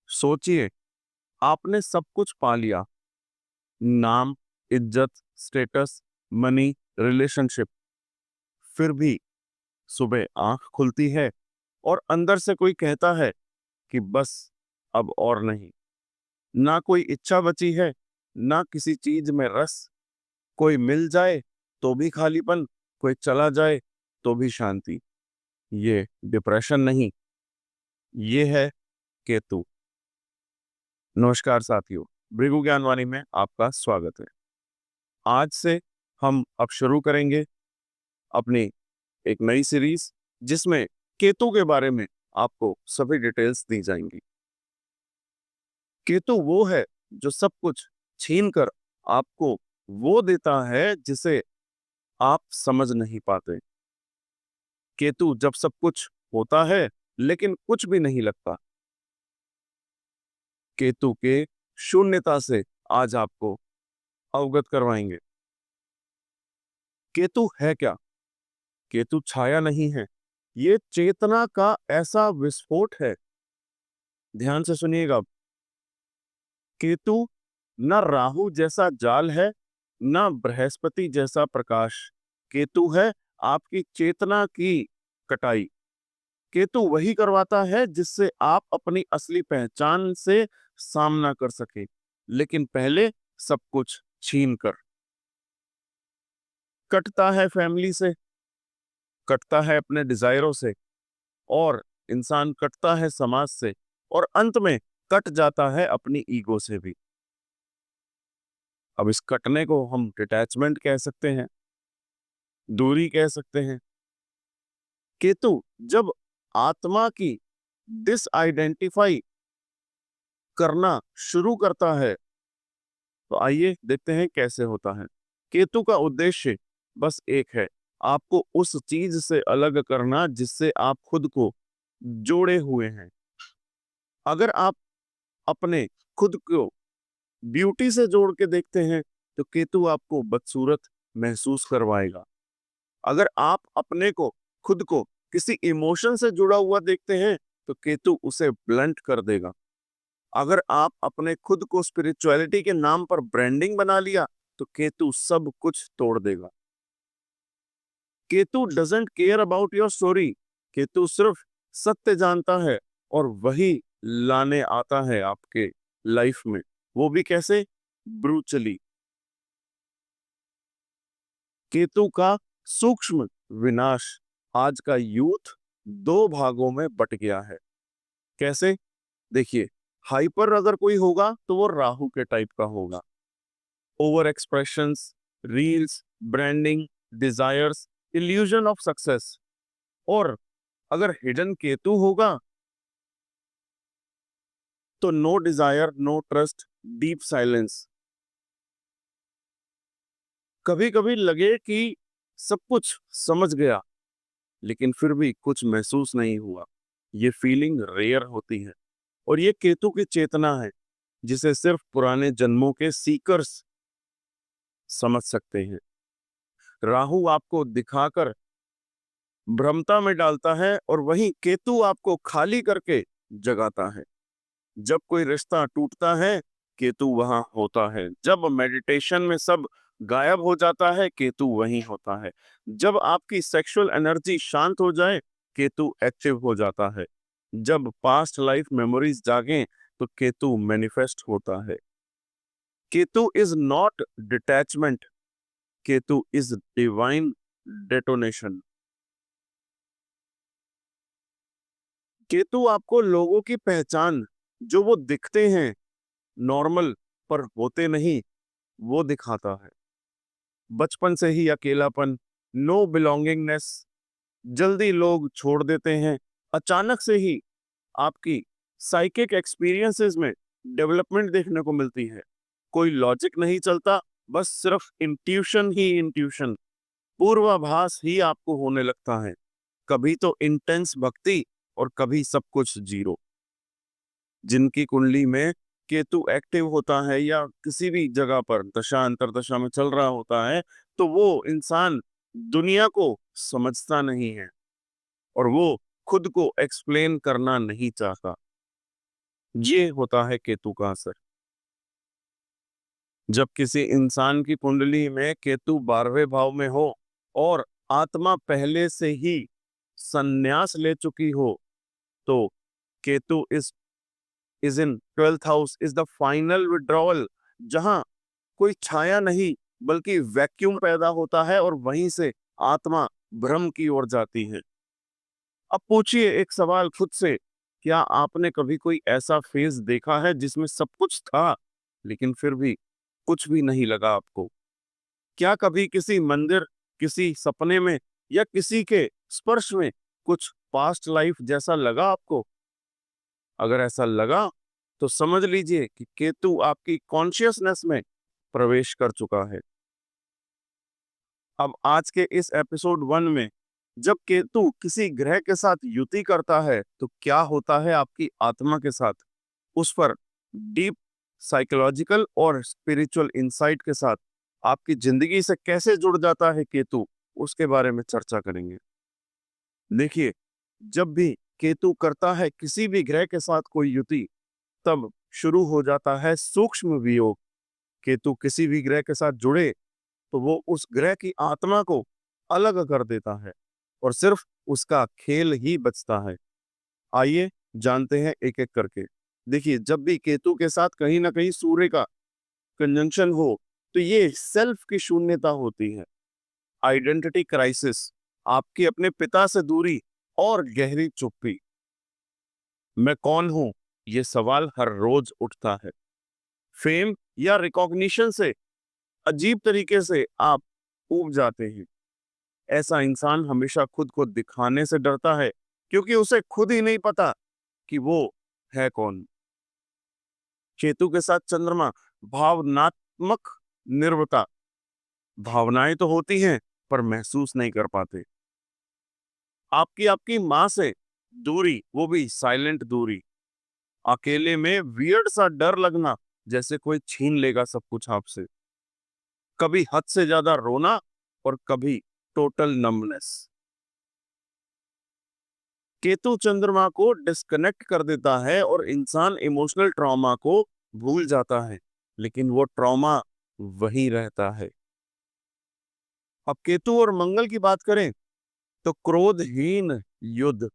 सोचिए, आपने सब कुछ पा लिया। नाम, इज्जत, स्टेटस, मनी, रिलेशनशिप। फिर भी सुबह आंख खुलती है और अंदर से कोई कहता है कि बस अब और नहीं। ना कोई इच्छा बची है, ना किसी चीज में रस। कोई मिल जाए तो भी खालीपन, कोई चला जाए तो भी शांति। ये डिप्रेशन नहीं, ये है केतु। नमस्कार साथियों, भृगु ज्ञानवाणी में आपका स्वागत है। आज से हम अब शुरू करेंगे अपनी एक नई सीरीज, जिसमें केतु के बारे में आपको सभी डिटेल्स दी जाएंगी। केतु वो है जो सब कुछ छीन कर आपको वो देता है जिसे आप समझ नहीं पाते। केतु जब सब कुछ होता है लेकिन कुछ भी नहीं लगता। केतु के शून्यता से आज आपको अवगत करवाएंगे। केतु है क्या? केतु छाया नहीं है, ये चेतना का ऐसा विस्फोट है। ध्यान से सुनिएगा। केतु न राहु जैसा जाल है, न बृहस्पति जैसा प्रकाश। केतु है आपकी चेतना की कटाई। केतु वही करवाता है जिससे आप अपनी असली पहचान से सामना कर सके, लेकिन पहले सब कुछ छीन कर। कटता है फैमिली से, कटता है अपने डिजायरों से, और इंसान कटता है समाज से, और अंत में कट जाता है अपनी ईगो से भी। अब इस कटने को हम डिटैचमेंट कह सकते हैं, दूरी कह सकते हैं। केतु जब आत्मा की डिसआइडेंटिफाई करना शुरू करता है, तो आइए देखते हैं कैसे होता है। केतु का उद्देश्य बस एक है, आपको उस चीज से अलग करना जिससे आप खुद को जोड़े हुए हैं। अगर आप अपने खुद को ब्यूटी से जोड़ के देखते हैं, तो केतु आपको बदसूरत महसूस करवाएगा। अगर आप अपने को खुद को किसी इमोशन से जुड़ा हुआ देखते हैं, तो केतु उसे ब्लंट कर देगा। अगर आप अपने खुद को स्पिरिचुअलिटी के नाम पर ब्रांडिंग बना लिया, तो केतु सब कुछ तोड़ देगा। Ketu doesn't care about your story. Ketu सिर्फ सत्य जानता है और वही लाने आता है आपके लाइफ में। वो भी कैसे? ब्रूचली। केतु का सूक्ष्म विनाश। आज का यूथ दो भागों में बट गया है। कैसे? देखिए, हाइपर अगर कोई होगा तो वो राहु के टाइप का होगा। Over expressions, reels, branding, desires, illusion of success. और अगर हिडन केतु होगा तो no desire, no trust, deep silence. कभी कभी लगे कि सब कुछ समझ गया, लेकिन फिर भी कुछ महसूस नहीं हुआ। ये फीलिंग रेयर होती है, और ये केतु की चेतना है जिसे सिर्फ पुराने जन्मों के सीकर्स समझ सकते हैं। राहु आपको दिखाकर भ्रमता में डालता है, और वहीं केतु आपको खाली करके जगाता है। जब कोई रिश्ता टूटता है, केतु वहां होता है। जब मेडिटेशन में सब गायब हो जाता है, केतु वहीं होता है। जब आपकी सेक्सुअल एनर्जी शांत हो जाए, केतु एक्टिव हो जाता है। जब पास्ट लाइफ मेमोरीज जागें, तो केतु मैनिफेस्ट होता है। Ketu is not detachment, Ketu is divine detonation. Ketu आपको लोगों की पहचान, जो वो दिखते हैं नॉर्मल पर होते नहीं, वो दिखाता है। बचपन से ही अकेलापन, नो बिलोंगिंगनेस, जल्दी लोग छोड़ देते हैं। अचानक से ही आपकी साइकिक एक्सपीरियंसेस में डेवलपमेंट देखने को मिलती है। कोई लॉजिक नहीं चलता, बस सिर्फ इंट्यूशन ही इंट्यूशन, पूर्वाभास ही आपको होने लगता है। कभी तो इंटेंस भक्ति, और कभी सब कुछ जीरो। जिनकी कुंडली में केतु एक्टिव होता है या किसी भी जगह पर दशा अंतरदशा में चल रहा होता है, तो वो इंसान दुनिया को समझता नहीं है, और वो खुद को एक्सप्लेन करना नहीं चाहता। ये होता है केतु का असर। जब किसी इंसान की कुंडली में केतु 12वें भाव में हो और आत्मा पहले से ही संन्यास ले चुकी हो, तो Ketu is in 12th house, is the final withdrawal, जहां कोई छाया नहीं बल्कि वैक्यूम पैदा होता है और वहीं से आत्मा भ्रम की ओर जाती है। अब पूछिए एक सवाल खुद से, क्या आपने कभी कोई ऐसा फेज देखा है जिसमें सब कुछ था लेकिन फिर भी कुछ भी नहीं लगा आपको? क्या कभी किसी मंदिर, किसी सपने में या किसी के स्पर्श में कुछ पास्ट लाइफ जैसा लगा आपको? अगर ऐसा लगा तो समझ लीजिए कि केतु आपकी कॉन्शियसनेस में प्रवेश कर चुका है। अब आज के इस एपिसोड 1 में जब केतु किसी ग्रह के साथ युति करता है तो क्या होता है आपकी आत्मा के साथ, उस पर डीप साइकोलॉजिकल और स्पिरिचुअल इंसाइट के साथ आपकी जिंदगी से कैसे जुड़ जाता है केतु, उसके बारे में चर्चा करेंगे। देखिए, जब भी केतु करता है किसी भी ग्रह के साथ कोई युति, तब शुरू हो जाता है सूक्ष्म वियोग। केतु किसी भी ग्रह के साथ जुड़े तो वो उस ग्रह की आत्मा को अलग कर देता है और सिर्फ उसका खेल ही बचता है। आइए जानते हैं एक एक करके। देखिए, जब भी केतु के साथ कहीं ना कहीं सूर्य का कंजंक्शन हो तो ये सेल्फ की शून्यता होती है, आइडेंटिटी क्राइसिस, आपकी अपने पिता से दूरी और गहरी चुप्पी। मैं कौन हूं, ये सवाल हर रोज उठता है। फेम या रिकॉग्निशन से अजीब तरीके से आप ऊब जाते हैं। ऐसा इंसान हमेशा खुद को दिखाने से डरता है क्योंकि उसे खुद ही नहीं पता कि वो है कौन। केतु के साथ चंद्रमा, भावनात्मक निर्भरता, भावनाएं तो होती हैं पर महसूस नहीं कर पाते। आपकी आपकी माँ से दूरी, वो भी साइलेंट दूरी। अकेले में वियर्ड सा डर लगना, जैसे कोई छीन लेगा सब कुछ आपसे। कभी हद से ज्यादा रोना और कभी टोटल नमनेस। केतु चंद्रमा को डिस्कनेक्ट कर देता है और इंसान इमोशनल ट्रॉमा को भूल जाता है, लेकिन वो ट्रॉमा वही रहता है। अब केतु और मंगल की बात करें तो क्रोधहीन युद्ध,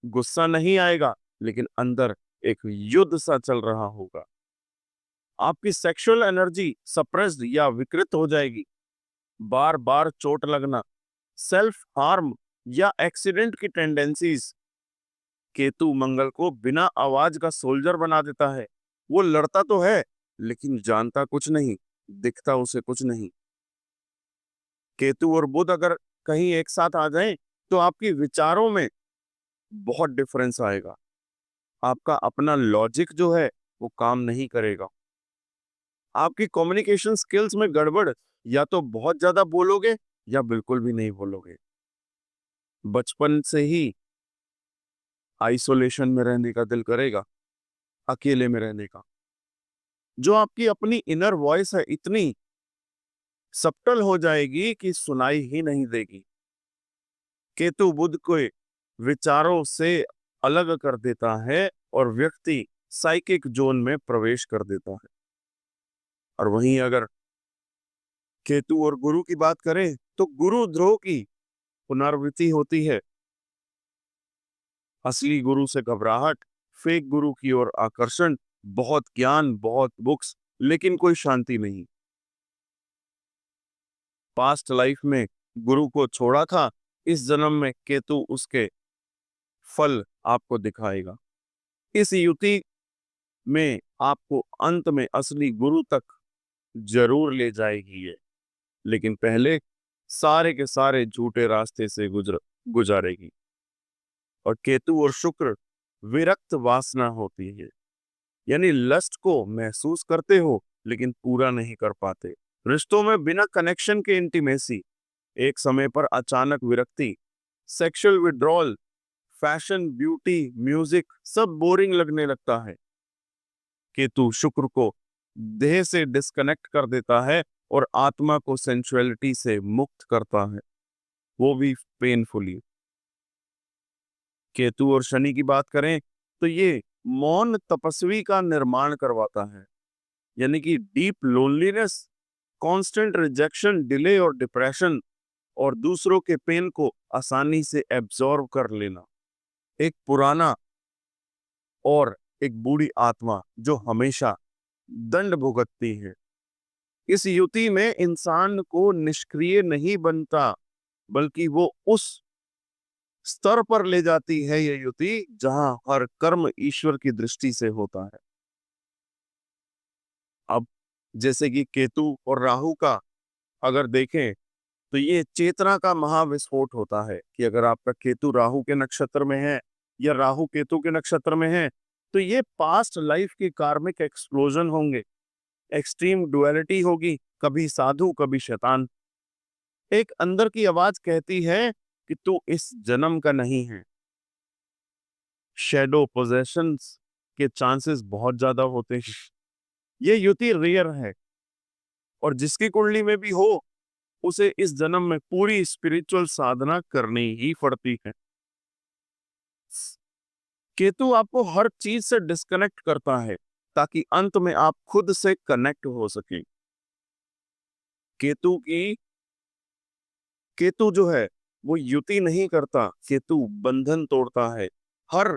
गुस्सा नहीं आएगा लेकिन अंदर एक युद्ध सा चल रहा होगा। आपकी सेक्सुअल एनर्जी सप्रेस्ड या विकृत हो जाएगी। बार बार चोट लगना, सेल्फ हार्म या एक्सीडेंट की टेंडेंसीज। केतु मंगल को बिना आवाज का सोल्जर बना देता है। वो लड़ता तो है लेकिन जानता कुछ नहीं, दिखता उसे कुछ नहीं। केतु और बुध अगर कहीं एक साथ आ जाएं तो आपकी विचारों में बहुत डिफरेंस आएगा। आपका अपना लॉजिक जो है वो काम नहीं करेगा। आपकी कम्युनिकेशन स्किल्स में गड़बड़, या तो बहुत ज्यादा बोलोगे या बिल्कुल भी नहीं बोलोगे। बचपन से ही आइसोलेशन में रहने का दिल करेगा, अकेले में रहने का। जो आपकी अपनी इनर वॉइस है इतनी सब्टल हो जाएगी कि सुनाई ही नहीं देगी। केतु बुध को विचारों से अलग कर देता है और व्यक्ति साइकिक जोन में प्रवेश कर देता है। और वहीं अगर केतु और गुरु की बात करें तो गुरु द्रोह की पुनरावृत्ति होती है। असली गुरु से घबराहट, फेक गुरु की ओर आकर्षण, बहुत ज्ञान, बहुत बुक्स, लेकिन कोई शांति नहीं। पास्ट लाइफ में गुरु को छोड़ा था, इस जन्म में केतु उसके फल आपको दिखाएगा। इस युति में आपको अंत में असली गुरु तक जरूर ले जाएगी ये, लेकिन पहले सारे के सारे झूठे रास्ते से गुजारेगी। और केतु और शुक्र विरक्त वासना होती है, यानी लस्ट को महसूस करते हो लेकिन पूरा नहीं कर पाते। रिश्तों में बिना कनेक्शन के इंटीमेसी, एक समय पर अचानक विरक्ति, sexual withdrawal, fashion, beauty, music सब बोरिंग लगने लगता है। केतु शुक्र को देह से डिस्कनेक्ट कर देता है और आत्मा को सेंसुअलिटी से मुक्त करता है, वो भी पेनफुली। केतु और शनि की बात करें तो ये मौन तपस्वी का निर्माण करवाता है, यानी कि deep loneliness, constant rejection, delay और डिप्रेशन और दूसरों के पेन को आसानी से एब्जॉर्व कर लेना। एक पुराना और एक बूढ़ी आत्मा जो हमेशा दंड भुगतती है। इस युति में इंसान को निष्क्रिय नहीं बनता, बल्कि वो उस स्तर पर ले जाती है ये युति जहां हर कर्म ईश्वर की दृष्टि से होता है। अब जैसे कि केतु और राहु का अगर देखें तो ये चेतना का महाविस्फोट होता है कि अगर आपका केतु राहु के नक्षत्र में है या राहु केतु के नक्षत्र में है तो ये पास्ट लाइफ की कार्मिक एक्सप्लोजन होंगे। एक्सट्रीम डुअलिटी होगी, कभी साधु कभी शैतान। एक अंदर की आवाज कहती है कि तू इस जन्म का नहीं है। शैडो पोजेशंस के चांसेस बहुत ज्यादा होते हैं। ये युति रेयर है और जिसकी कुंडली में भी हो उसे इस जन्म में पूरी स्पिरिचुअल साधना करनी ही पड़ती है। केतु आपको हर चीज से डिस्कनेक्ट करता है ताकि अंत में आप खुद से कनेक्ट हो सके। केतु की केतु जो है वो युति नहीं करता, केतु बंधन तोड़ता है। हर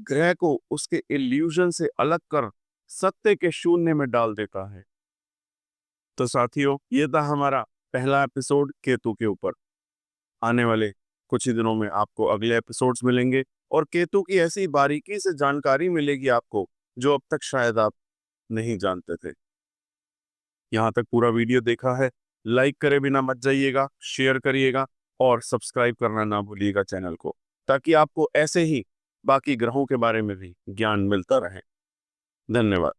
ग्रह को उसके इल्यूजन से अलग कर सत्य के शून्य में डाल देता है। तो साथियों, ये था हमारा पहला एपिसोड केतु के ऊपर। आने वाले कुछ ही दिनों में आपको अगले एपिसोड्स मिलेंगे और केतु की ऐसी बारीकी से जानकारी मिलेगी आपको जो अब तक शायद आप नहीं जानते थे। यहाँ तक पूरा वीडियो देखा है, लाइक करे बिना मत जाइएगा, शेयर करिएगा और सब्सक्राइब करना ना भूलिएगा चैनल को, ताकि आपको ऐसे ही बाकी ग्रहों के बारे में भी ज्ञान मिलता रहे। धन्यवाद।